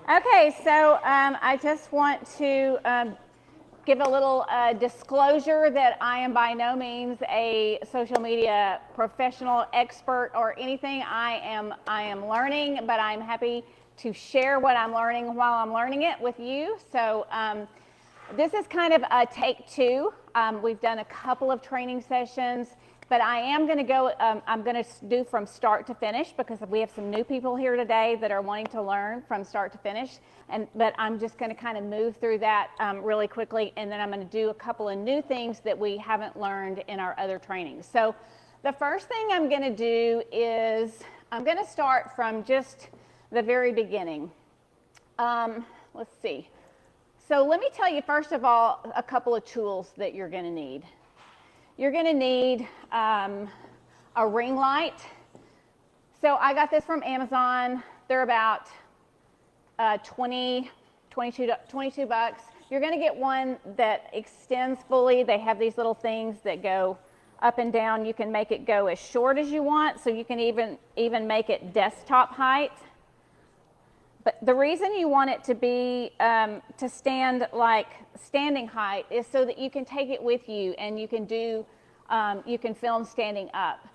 Okay, so I just want to give a little disclosure that I am by no means a social media professional, expert, or anything. I am learning, but I'm happy to share what I'm learning while I'm learning it with you. So this is kind of a take two. We've done a couple of training sessions, but I am going to go, I'm going to do from start to finish because we have some new people here today that are wanting to learn from start to finish. But I'm just going to kind of move through that really quickly, and then I'm going to do a couple of new things that we haven't learned in our other trainings. So the first thing I'm going to do is I'm going to start from just the very beginning. Let's see. So let me tell you, first of all, a couple of tools that you're going to need. You're going to need a ring light. So I got this from Amazon. They're about 22 bucks. You're going to get one that extends fully. They have these little things that go up and down. You can make it go as short as you want, so you can even make it desktop height. But the reason you want it to be to stand like standing height is so that you can take it with you and you can do you can film standing up.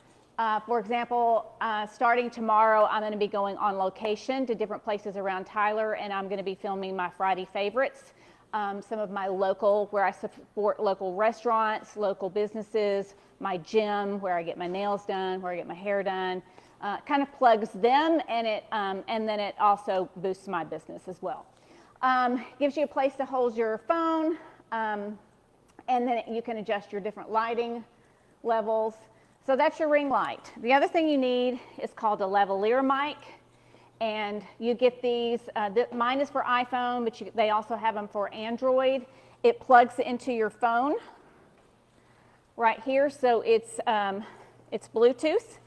For example, starting tomorrow, I'm going to be going on location to different places around Tyler, and I'm going to be filming my Friday favorites, some of my local, where I support local restaurants, local businesses, my gym, where I get my nails done, where I get my hair done. Kind of plugs them, and then it also boosts my business as well. Gives you a place to hold your phone, and then you can adjust your different lighting levels. So that's your ring light. The other thing you need is called a lavalier mic, and you get these. Mine is for iPhone, but they also have them for Android. It plugs into your phone right here, so it's Bluetooth.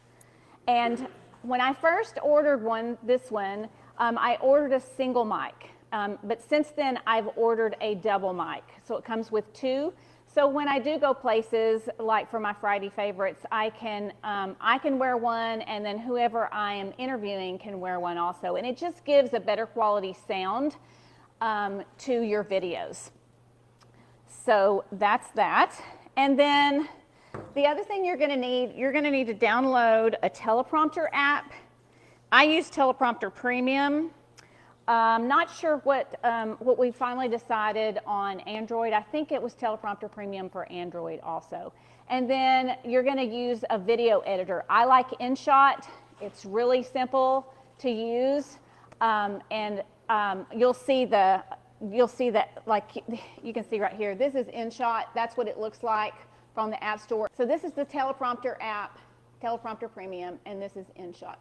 And when I first ordered this one, I ordered a single mic. But since then, I've ordered a double mic. So it comes with two. So when I do go places, like for my Friday favorites, I can wear one, and then whoever I am interviewing can wear one also. And it just gives a better quality sound to your videos. So that's that. And then the other thing you're going to need to download a Teleprompter app. I use Teleprompter Premium. Not sure what we finally decided on Android. I think it was Teleprompter Premium for Android also. And then you're going to use a video editor. I like InShot. It's really simple to use, and you'll see that, like you can see right here. This is InShot. That's what it looks like from the App Store. So this is the Teleprompter app, Teleprompter Premium, and this is InShot.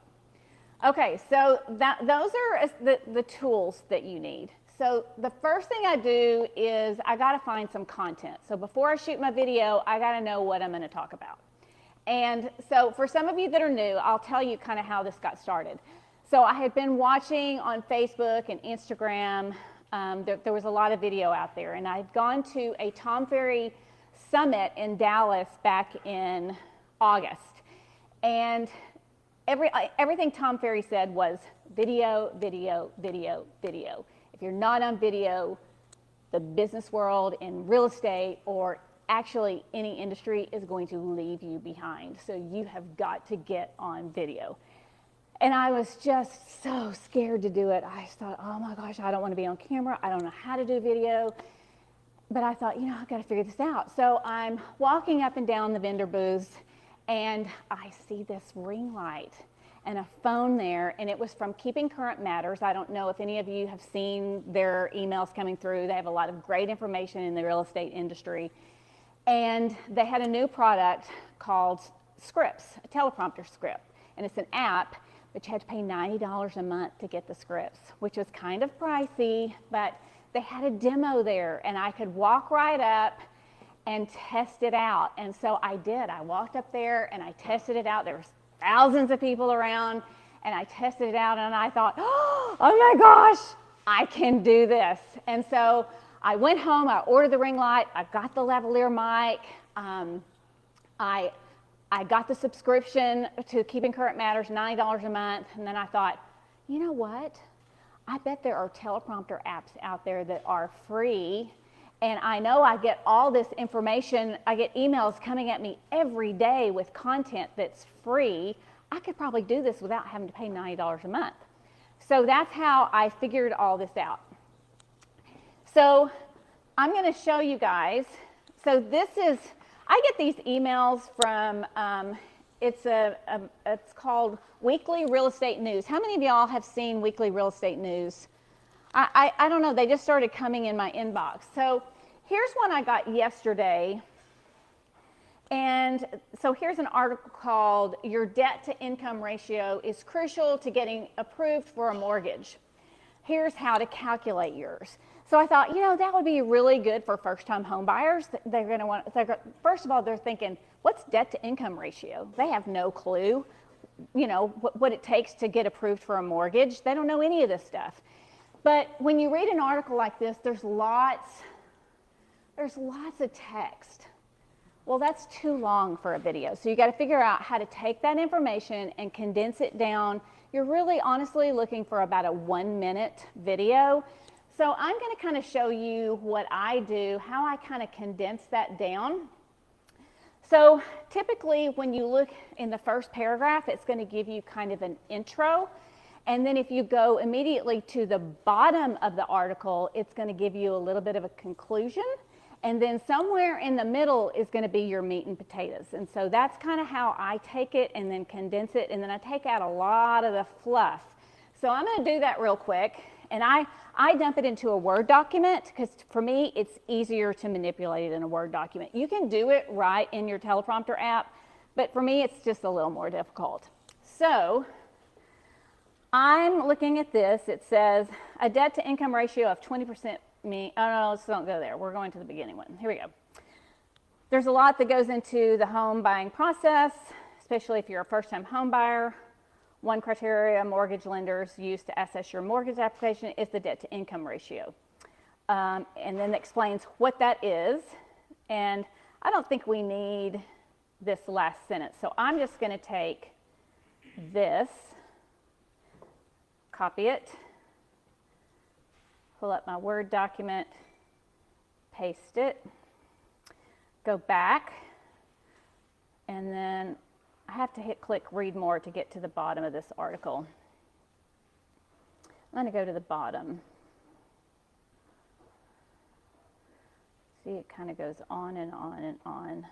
Okay, so those are the tools that you need. So the first thing I do is I got to find some content. So before I shoot my video, I got to know what I'm going to talk about. And so for some of you that are new, I'll tell you kind of how this got started. So I had been watching on Facebook and Instagram. There was a lot of video out there, and I'd gone to a Tom Ferry summit in Dallas back in August, and everything Tom Ferry said was video, video, video, video. If you're not on video, the business world in real estate or actually any industry is going to leave you behind. So you have got to get on video. And I was just so scared to do it. I thought, oh my gosh, I don't want to be on camera. I don't know how to do video. But I thought, I've got to figure this out. So I'm walking up and down the vendor booths, and I see this ring light and a phone there, and it was from Keeping Current Matters. I don't know if any of you have seen their emails coming through. They have a lot of great information in the real estate industry. And they had a new product called Scripts, a teleprompter script. And it's an app, but you had to pay $90 a month to get the scripts, which was kind of pricey, but they had a demo there, and I could walk right up and test it out. And so I did. I walked up there and I tested it out. There was thousands of people around, and I tested it out, and I thought, oh my gosh, I can do this. And so I went home, I ordered the ring light, I got the lavalier mic, I got the subscription to Keeping Current Matters, $90 a month, and then I thought, you know what? I bet there are teleprompter apps out there that are free. And I know I get all this information. I get emails coming at me every day with content that's free. I could probably do this without having to pay $90 a month. So that's how I figured all this out. So I'm going to show you guys. So this is, I get these emails from, it's called Weekly Real Estate News. How many of y'all have seen Weekly Real Estate News? I don't know, they just started coming in my inbox. So here's one I got yesterday. And so here's an article called Your Debt to Income Ratio is Crucial to Getting Approved for a Mortgage. Here's how to calculate yours. So I thought, you know, that would be really good for first-time home buyers. They're going to want, first of all, they're thinking, what's debt to income ratio? They have no clue, you know, what it takes to get approved for a mortgage. They don't know any of this stuff. But when you read an article like this, there's lots of text. Well, that's too long for a video. So you got to figure out how to take that information and condense it down. You're really honestly looking for about a 1-minute video. So I'm going to kind of show you what I do, how I kind of condense that down. So typically when you look in the first paragraph, it's going to give you kind of an intro. And then if you go immediately to the bottom of the article, it's going to give you a little bit of a conclusion. And then somewhere in the middle is going to be your meat and potatoes. And so that's kind of how I take it and then condense it. And then I take out a lot of the fluff. So I'm going to do that real quick. And I dump it into a Word document because for me, it's easier to manipulate in a Word document. You can do it right in your Teleprompter app, but for me, it's just a little more difficult. So I'm looking at this. It says a debt to income ratio of 20%. Oh no, let's don't go there. We're going to the beginning one. Here we go. There's a lot that goes into the home buying process, especially if you're a first-time home buyer. One criteria mortgage lenders use to assess your mortgage application is the debt to income ratio. And then it explains what that is. And I don't think we need this last sentence. So I'm just going to take this, copy it, pull up my Word document, paste it, go back, and then I have to click read more to get to the bottom of this article. I'm going to go to the bottom. See, it kind of goes on and on and on.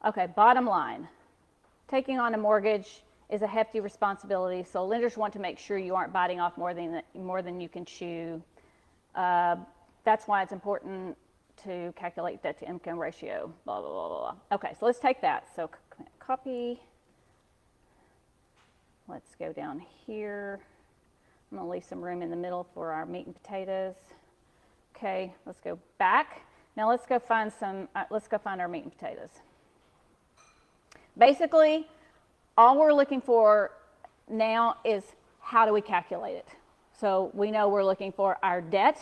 Okay, bottom line. Taking on a mortgage is a hefty responsibility, so lenders want to make sure you aren't biting off more than you can chew. That's why it's important to calculate debt to income ratio, blah, blah, blah, blah. Okay, so let's take that. So copy. Let's go down here. I'm going to leave some room in the middle for our meat and potatoes. Okay, let's go back. Now let's go find our meat and potatoes. Basically, all we're looking for now is how do we calculate it? So we know we're looking for our debt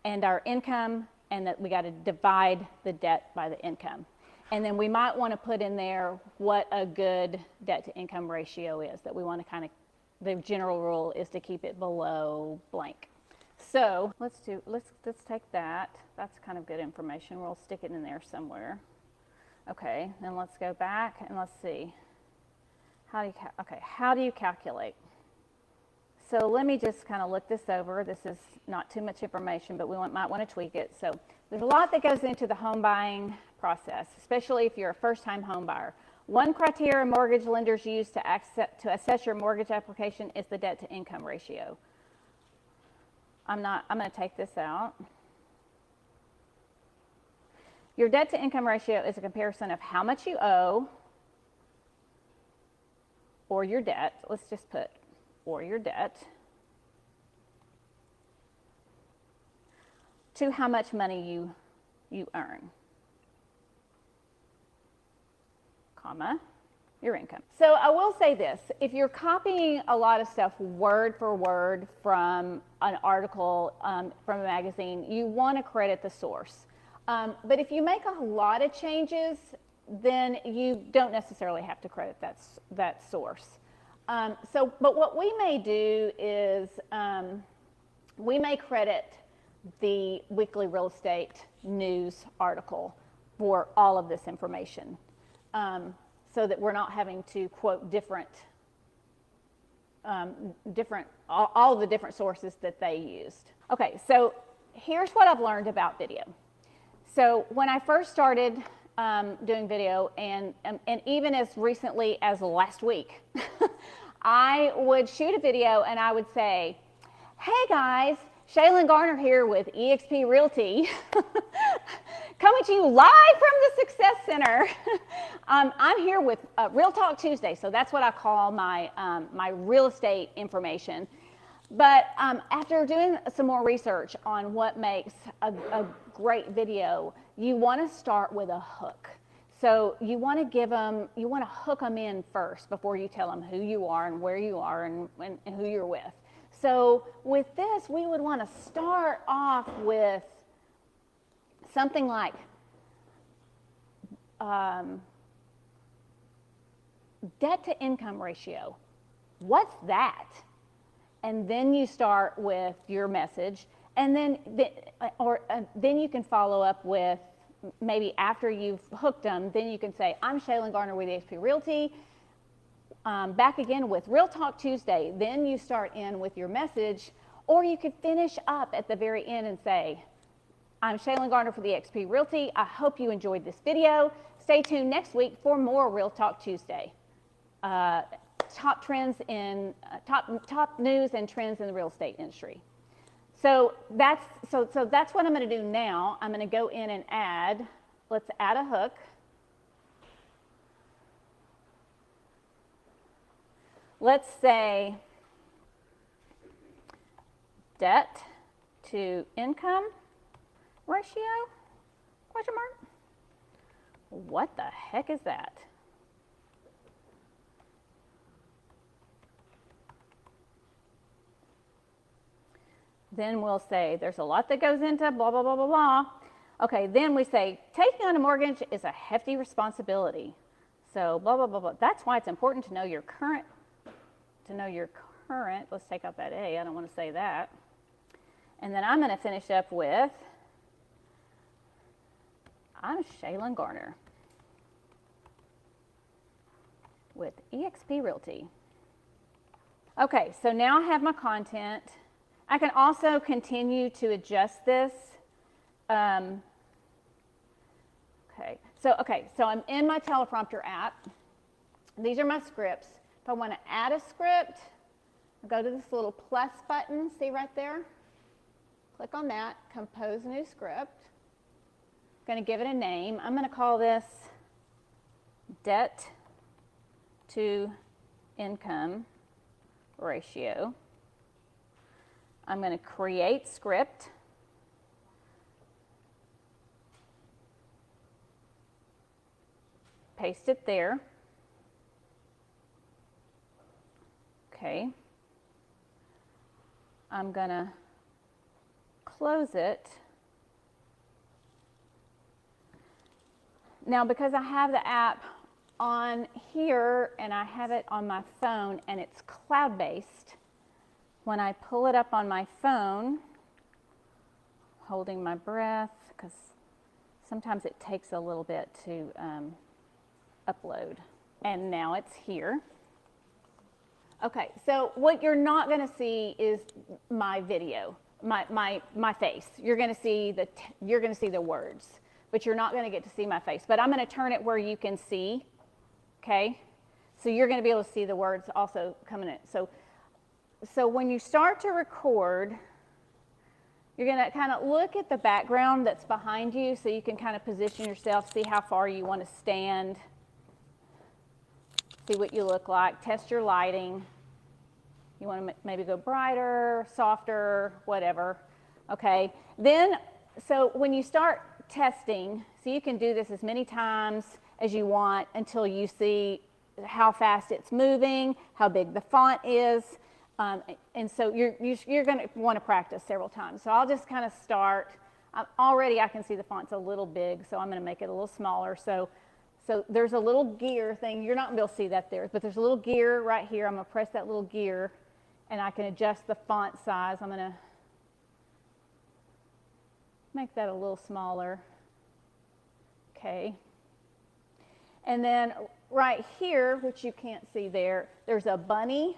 and our income, and that we got to divide the debt by the income. And then we might want to put in there what a good debt to income ratio is, that we want to kind of, the general rule is to keep it below blank. So let's take that. That's kind of good information. We'll stick it in there somewhere. Okay, then let's go back and let's see. How do you calculate? So let me just kind of look this over. This is not too much information, but we might want to tweak it. So there's a lot that goes into the home buying process, especially if you're a first-time home buyer. One criteria mortgage lenders use to assess your mortgage application is the debt to income ratio. I'm going to take this out. Your debt to income ratio is a comparison of how much you owe or your debt. Let's just put or your debt to how much money you earn, comma, your income. So I will say this, if you're copying a lot of stuff word for word from an article, from a magazine, you want to credit the source. But if you make a lot of changes, then you don't necessarily have to credit that source. But what we may do is we may credit the weekly real estate news article for all of this information, so that we're not having to quote all of the different sources that they used. Okay, so here's what I've learned about video. So when I first started doing video, and even as recently as last week, I would shoot a video and I would say, hey guys, Shaylin Garner here with eXp Realty, coming to you live from the Success Center. I'm here with Real Talk Tuesday, so that's what I call my, my real estate information. But after doing some more research on what makes a great video, you want to start with a hook. So you want to hook them in first before you tell them who you are and where you are and who you're with. So with this, we would want to start off with something like debt to income ratio. What's that? And then you start with your message, and then you can follow up with, maybe after you've hooked them, then you can say, I'm Shaylin Garner with eXp Realty, back again with Real Talk Tuesday. Then you start in with your message, or you could finish up at the very end and say, I'm Shaylin Garner for the eXp Realty. I hope you enjoyed this video. Stay tuned next week for more Real Talk Tuesday. Top trends in top news and trends in the real estate industry. So that's what I'm going to do now. I'm going to go in and add. Let's add a hook. Let's say debt to income ratio? Question mark. What the heck is that? Then we'll say there's a lot that goes into blah, blah, blah, blah, blah. Okay, then we say taking on a mortgage is a hefty responsibility. So blah, blah, blah, blah. That's why it's important to know your current, let's take out that A, I don't want to say that. And then I'm going to finish up with, I'm Shaylin Garner with eXp Realty. Okay, so now I have my content. I can also continue to adjust this. Okay, so I'm in my Teleprompter app. These are my scripts. If I want to add a script, I go to this little plus button, see right there? Click on that, compose new script. I'm going to give it a name. I'm going to call this debt to income ratio. I'm going to create script. Paste it there. Okay. I'm going to close it. Now, because I have the app on here and I have it on my phone and it's cloud-based, when I pull it up on my phone, holding my breath, because sometimes it takes a little bit to upload. And now it's here. Okay, so what you're not going to see is my video, my face. You're going to see the words, but you're not going to get to see my face. But I'm going to turn it where you can see. Okay, so you're going to be able to see the words also coming in. So when you start to record, you're going to kind of look at the background that's behind you so you can kind of position yourself, see how far you want to stand, see what you look like, test your lighting. You want to maybe go brighter, softer, whatever. Okay, then, so when you start testing, so you can do this as many times as you want until you see how fast it's moving, how big the font is. And so you're going to want to practice several times. So I'll just kind of start. Already I can see the font's a little big, so I'm going to make it a little smaller. So So there's a little gear thing. You're not going to be able to see that there, but there's a little gear right here. I'm going to press that little gear, and I can adjust the font size. I'm going to make that a little smaller. Okay. And then right here, which you can't see there, there's a bunny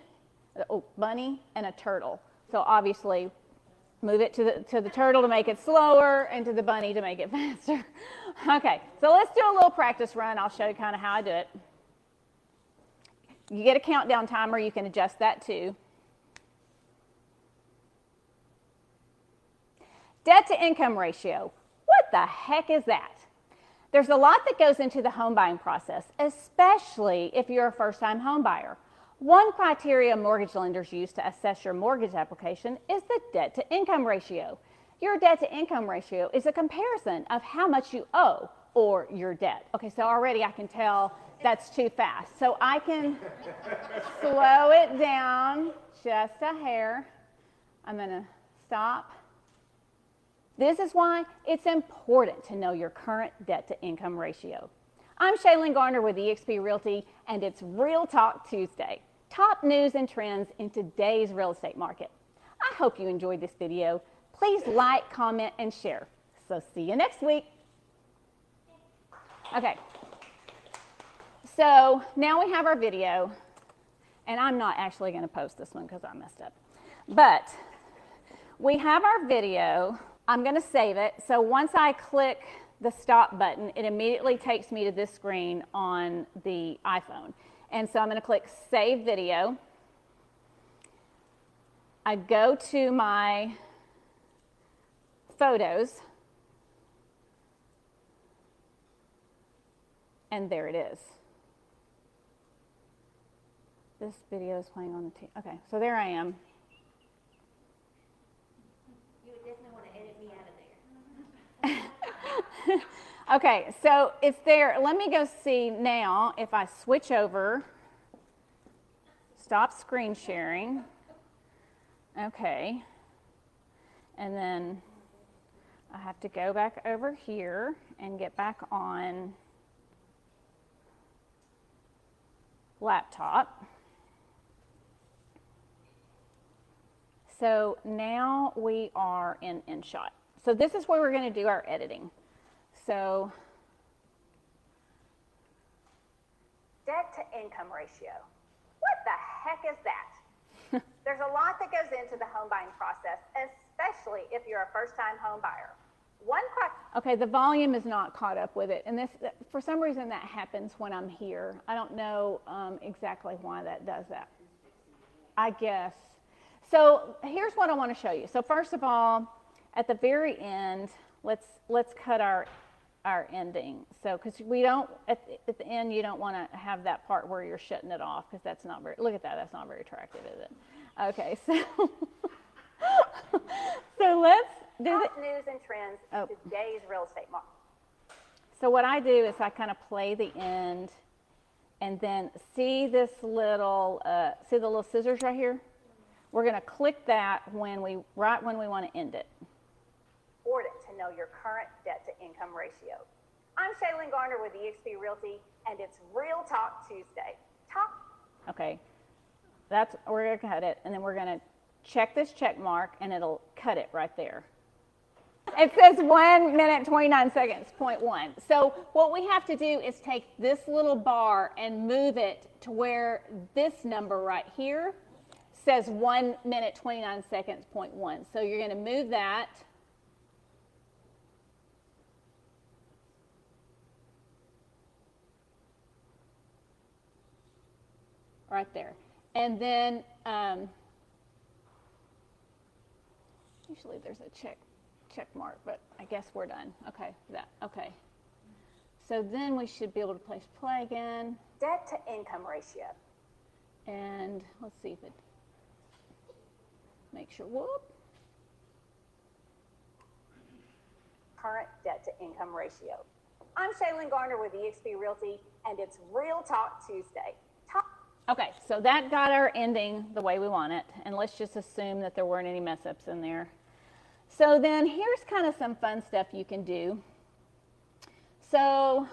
and a turtle. So obviously, move it to the turtle to make it slower and to the bunny to make it faster. Okay, so let's do a little practice run. I'll show you kind of how I do it. You get a countdown timer. You can adjust that too. Debt to income ratio. What the heck is that? There's a lot that goes into the home buying process, especially if you're a first-time home buyer. One criteria mortgage lenders use to assess your mortgage application is the debt to income ratio. Your debt to income ratio is a comparison of how much you owe or your debt. Okay, so already I can tell that's too fast. So I can slow it down just a hair. I'm going to stop. This is why it's important to know your current debt to income ratio. I'm Shaylin Garner with eXp Realty, and it's Real Talk Tuesday. Top news and trends in today's real estate market. I hope you enjoyed this video. Please like, comment, and share. So see you next week. Okay, so now we have our video, and I'm not actually going to post this one because I messed up. But we have our video. I'm going to save it. So once I click the stop button, it immediately takes me to this screen on the iPhone. And so I'm going to click Save Video. I go to my photos, and there it is. This video is playing on the TV. Okay, so there I am. You would definitely want to edit me out of there. Okay, so it's there. Let me go see now if I switch over, stop screen sharing. Okay, and then I have to go back over here and get back on laptop. So now we are in InShot. So this is where we're going to do our editing. So, debt to income ratio. What the heck is that? There's a lot that goes into the home buying process, especially if you're a first-time home buyer. Okay, the volume is not caught up with it, and this, for some reason, that happens when I'm here. I don't know exactly why that does that. I guess. So here's what I want to show you. So first of all, at the very end, let's cut our ending. So, because we don't, at the end, you don't want to have that part where you're shutting it off, because that's not very, look at that, that's not very attractive, is it? Okay, so, so let's do the news and trends of today's real estate market. So what I do is I kind of play the end, and then see this little, see the little scissors right here? We're going to click that right when we want to end it. Important to know your current debt to income ratio. I'm Shaylin Garner with eXp Realty, and it's Real Talk Tuesday. Okay, we're going to cut it, and then we're going to check this check mark, and it'll cut it right there. It says 1 minute 29 seconds, 0.1. So what we have to do is take this little bar and move it to where this number right here says 1 minute 29 seconds, 0.1. So you're going to move that. Right there. And then usually there's a check mark, but I guess we're done. Okay, okay. So then we should be able to place play again. Debt to income ratio. And let's see if it, make sure, whoop. Current debt to income ratio. I'm Shaylin Garner with eXp Realty, and it's Real Talk Tuesday. Okay, so that got our ending the way we want it, and let's just assume that there weren't any mess ups in there. So then here's kind of some fun stuff you can do. So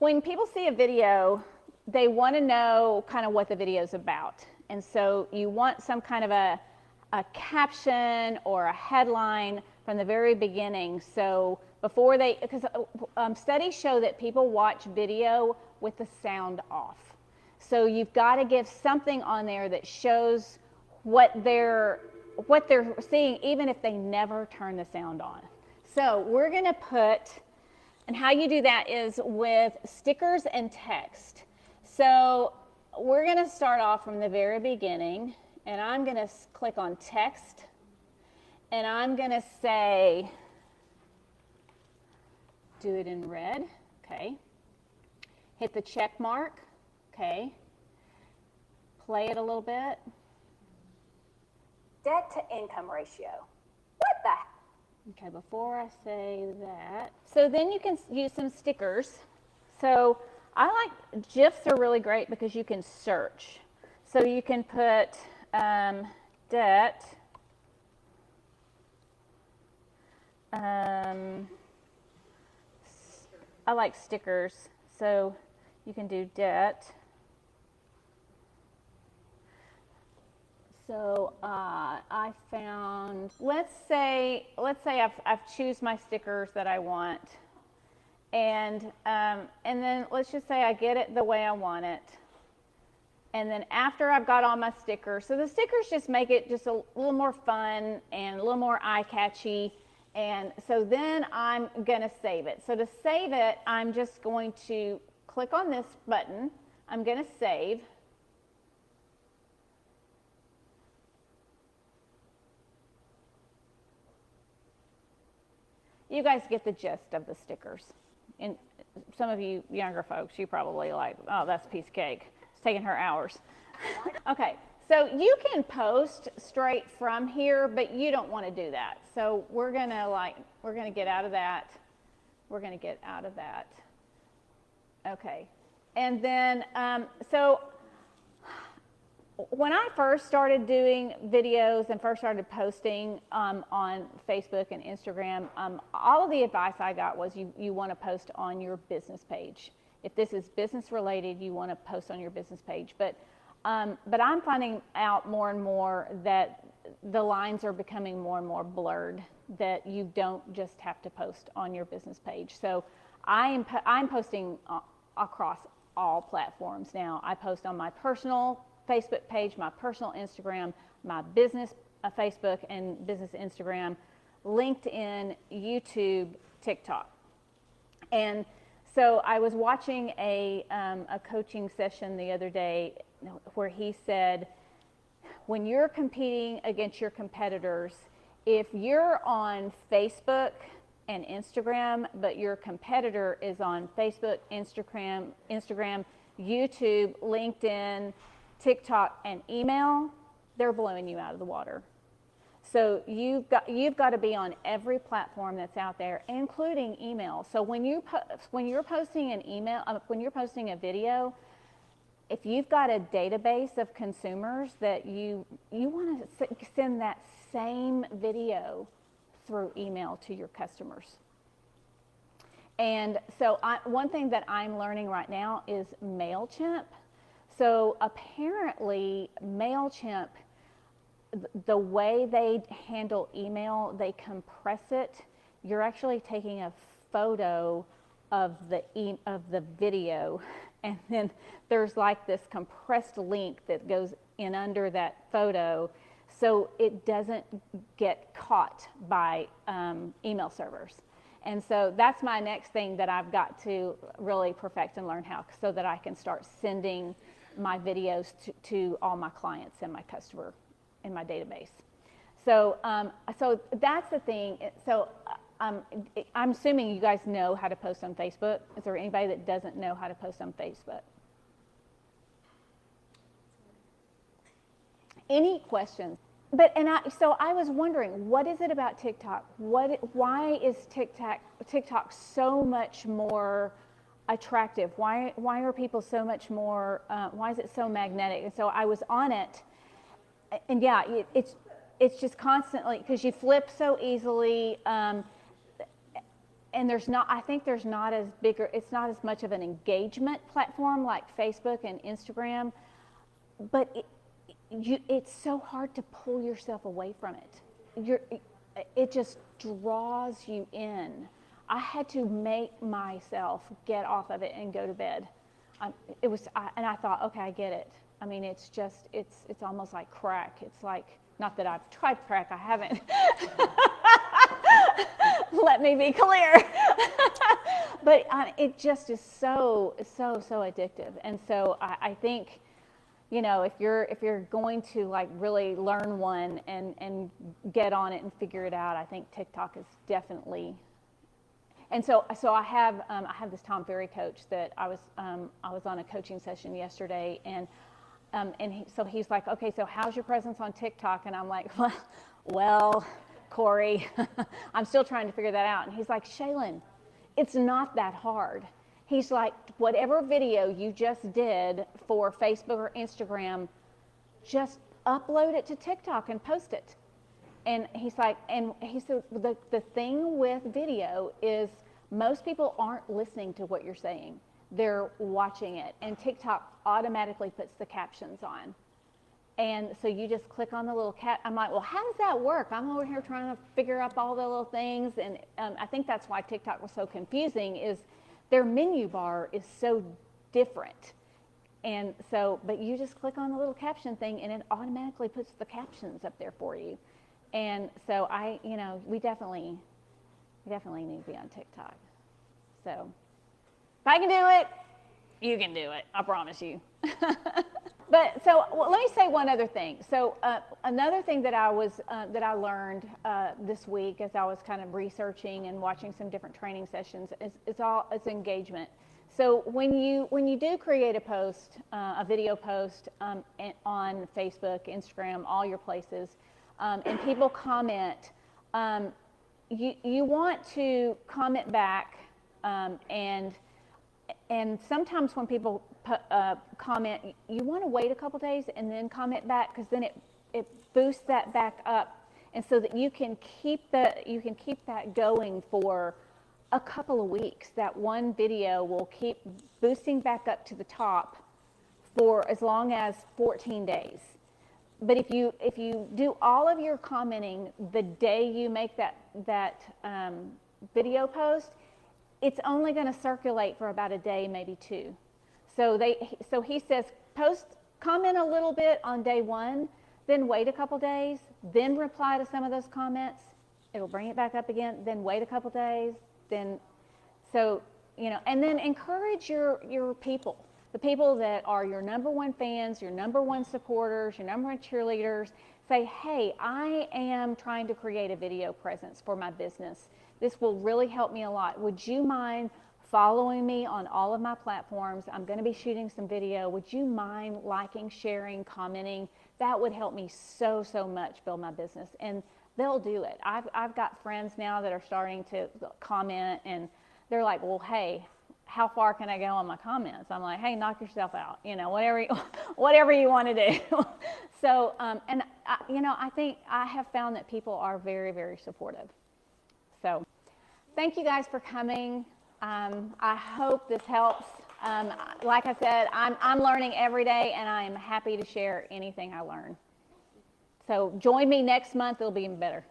when people see a video, they want to know kind of what the video is about. And so you want some kind of a caption or a headline from the very beginning. So before they, because studies show that people watch video with the sound off. So you've got to give something on there that shows what they're seeing, even if they never turn the sound on. So we're going to put, and how you do that is with stickers and text. So we're going to start off from the very beginning, and I'm going to click on text, and I'm going to say, do it in red, okay. Hit the check mark, okay. Play it a little bit. Debt to income ratio. What the? Okay, before I say that. So then you can use some stickers. So I like GIFs are really great because you can search. So you can put debt. I like stickers. So you can do debt. So I found, let's say I've choose my stickers that I want, and then let's just say I get it the way I want it, and then after I've got all my stickers, so the stickers just make it just a little more fun and a little more eye-catchy, and so then I'm gonna save it. So to save it, I'm just going to click on this button. I'm gonna save. You guys get the gist of the stickers. And some of you younger folks, you probably like, oh, that's a piece of cake. It's taking her hours. Okay, so you can post straight from here, but you don't want to do that. So we're gonna get out of that. We're gonna get out of that. Okay, and then, so when I first started doing videos and first started posting on Facebook and Instagram, all of the advice I got was you want to post on your business page. If this is business related, you want to post on your business page. But I'm finding out more and more that the lines are becoming more and more blurred, that you don't just have to post on your business page. So I'm posting across all platforms now. I post on my personal Facebook page, my personal Instagram, my business Facebook and business Instagram, LinkedIn, YouTube, TikTok. And so I was watching a coaching session the other day where he said, when you're competing against your competitors, if you're on Facebook and Instagram, but your competitor is on Facebook, Instagram, YouTube, LinkedIn, TikTok, and email, they're blowing you out of the water. So you've got to be on every platform that's out there, including email. So when you're posting an email, when you're posting a video, if you've got a database of consumers that you want to send that same video through email to your customers. And so one thing that I'm learning right now is MailChimp. So apparently MailChimp, the way they handle email, they compress it. You're actually taking a photo of the video, and then there's like this compressed link that goes in under that photo, so it doesn't get caught by email servers. And so that's my next thing that I've got to really perfect and learn how, so that I can start sending my videos to all my clients and my customer in my database. So so that's the thing. So I'm assuming you guys know how to post on Facebook. Is there anybody that doesn't know how to post on Facebook? Any questions? So I was wondering, what is it about TikTok? Why is TikTok so much more attractive? Why are people so much more? Why is it so magnetic? And so I was on it, and yeah, it's just constantly, because you flip so easily. and I think there's not as big, it's not as much of an engagement platform like Facebook and Instagram, but it's so hard to pull yourself away from it. It just draws you in. I had to make myself get off of it and go to bed. And I thought, okay, I get it. I mean, it's almost like crack. It's like, not that I've tried crack, I haven't. Let me be clear. But it just is so addictive. And so I think, if you're going to like really learn one and get on it and figure it out, I think TikTok is definitely. And so I have this Tom Ferry coach that I was on a coaching session yesterday, and so he's like, okay, so how's your presence on TikTok? And I'm like, well, Corey, I'm still trying to figure that out. And he's like, Shaylin, it's not that hard. He's like, whatever video you just did for Facebook or Instagram, just upload it to TikTok and post it. And he's like, and he said, the thing with video is most people aren't listening to what you're saying. They're watching it. And TikTok automatically puts the captions on. And so you just click on the little I'm like, well, how does that work? I'm over here trying to figure out all the little things. And I think that's why TikTok was so confusing, is their menu bar is so different. And so, but you just click on the little caption thing and it automatically puts the captions up there for you. And so we definitely need to be on TikTok. So if I can do it, you can do it. I promise you. But so let me say one other thing. So another thing that I learned this week as I was kind of researching and watching some different training sessions is engagement. So when you do create a post, a video post on Facebook, Instagram, all your places, and people comment, you want to comment back, and sometimes when people comment, you want to wait a couple days and then comment back, because then it boosts that back up, and so that you can keep that going for a couple of weeks. That one video will keep boosting back up to the top for as long as 14 days. But if you do all of your commenting the day you make that video post, it's only going to circulate for about a day, maybe two. So he says, comment a little bit on day one, then wait a couple days, then reply to some of those comments. It'll bring it back up again, then wait a couple days, and then encourage your people, the people that are your number one fans, your number one supporters, your number one cheerleaders. Say, hey, I am trying to create a video presence for my business. This will really help me a lot. Would you mind following me on all of my platforms? I'm going to be shooting some video. Would you mind liking, sharing, commenting? That would help me so much build my business. And they'll do it. I've got friends now that are starting to comment, and they're like, well, hey, how far can I go on my comments? I'm like, hey, knock yourself out, whatever you want to do. So, I think I have found that people are very, very supportive. So thank you guys for coming. I hope this helps. Like I said, I'm learning every day, and I am happy to share anything I learn. So join me next month. It'll be even better.